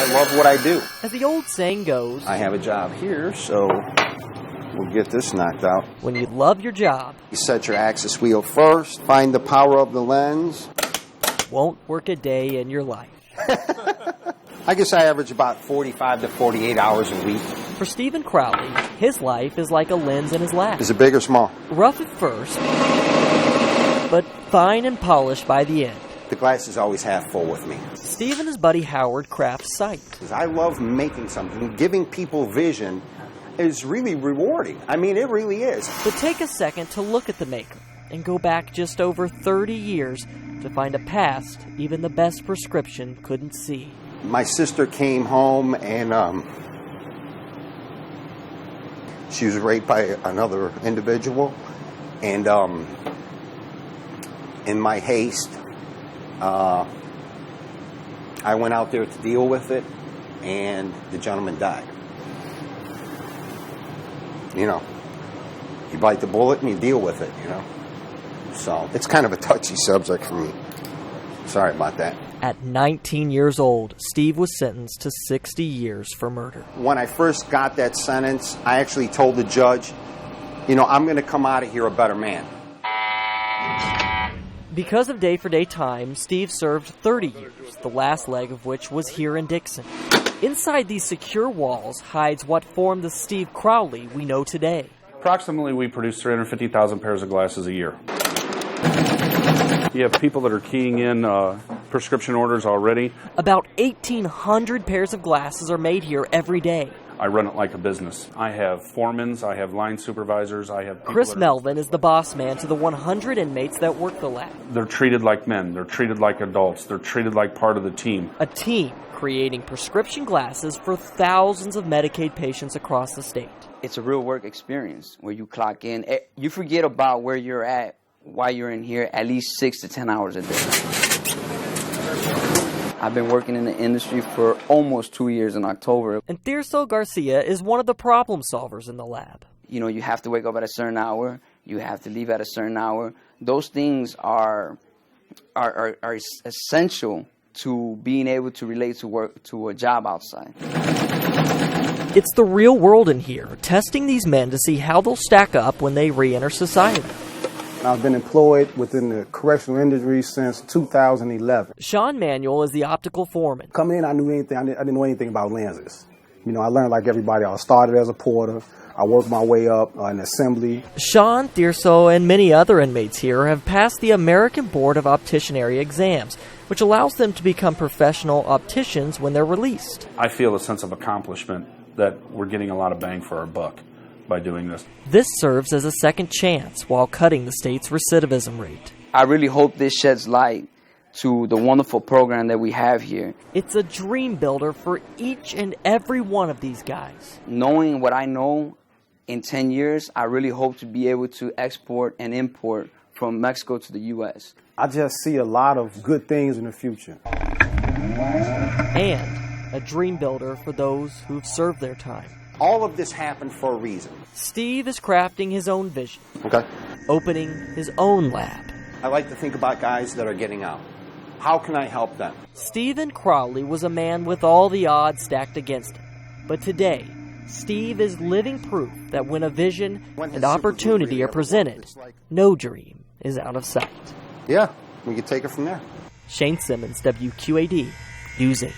I love what I do. As the old saying goes, I have a job here, so we'll get this knocked out. when you love your job, You set your axis wheel first, find the power of the lens. won't work a day in your life. I guess I average about 45 to 48 hours a week. For Stephen Crowley, his life is like a lens in his lap. Is it big or small? Rough at first, but fine and polished by the end. The glass is always half full with me. Steve and his buddy Howard craft sight. Because I love making something. Giving people vision is really rewarding. I mean, it really is. But take a second to look at the maker and go back just over 30 years to find a past even the best prescription couldn't see. My sister came home and she was raped by another individual. And in my haste, I went out there to deal with it, and the gentleman died. You know, you bite the bullet and you deal with it, you know. So it's kind of a touchy subject for me. Sorry about that. At 19 years old, Steve was sentenced to 60 years for murder. When I first got that sentence, I actually told the judge, you know, I'm going to come out of here a better man. Because of day-for-day time, Steve served 30 years, the last leg of which was here in Dixon. Inside these secure walls hides what formed the Steve Crowley we know today. Approximately, we produce 350,000 pairs of glasses a year. You have people that are keying in prescription orders already. About 1,800 pairs of glasses are made here every day. I run it like a business. I have foremans, I have line supervisors, I have people Chris Melvin is the boss man to the 100 inmates that work the lab. They're treated like men, they're treated like adults, they're treated like part of the team. A team creating prescription glasses for thousands of Medicaid patients across the state. It's a real work experience where you clock in. You forget about where you're at while you're in here at least 6 to 10 hours a day. I've been working in the industry for almost 2 years in October. And Tirso Garcia is one of the problem solvers in the lab. You know, you have to wake up at a certain hour. You have to leave at a certain hour. Those things are essential to being able to relate to work to a job outside. It's the real world in here, testing these men to see how they'll stack up when they re-enter society. I've been employed within the correctional industry since 2011. Sean Manuel is the optical foreman. Coming in, I didn't know anything about lenses. You know, I learned like everybody else. I started as a porter. I worked my way up in assembly. Sean, Tirso, and many other inmates here have passed the American Board of Opticianry exams, which allows them to become professional opticians when they're released. I feel a sense of accomplishment that we're getting a lot of bang for our buck by doing this. This serves as a second chance while cutting the state's recidivism rate. I really hope this sheds light to the wonderful program that we have here. It's a dream builder for each and every one of these guys. Knowing what I know, in 10 years, I really hope to be able to export and import from Mexico to the U.S. I just see a lot of good things in the future. And a dream builder for those who've served their time. All of this happened for a reason. Steve is crafting his own vision. Okay. Opening his own lab. I like to think about guys that are getting out. How can I help them? Stephen Crowley was a man with all the odds stacked against him. But today, Steve is living proof that when a vision and opportunity are presented, no dream is out of sight. Yeah, we can take it from there. Shane Simmons, WQAD, News 8.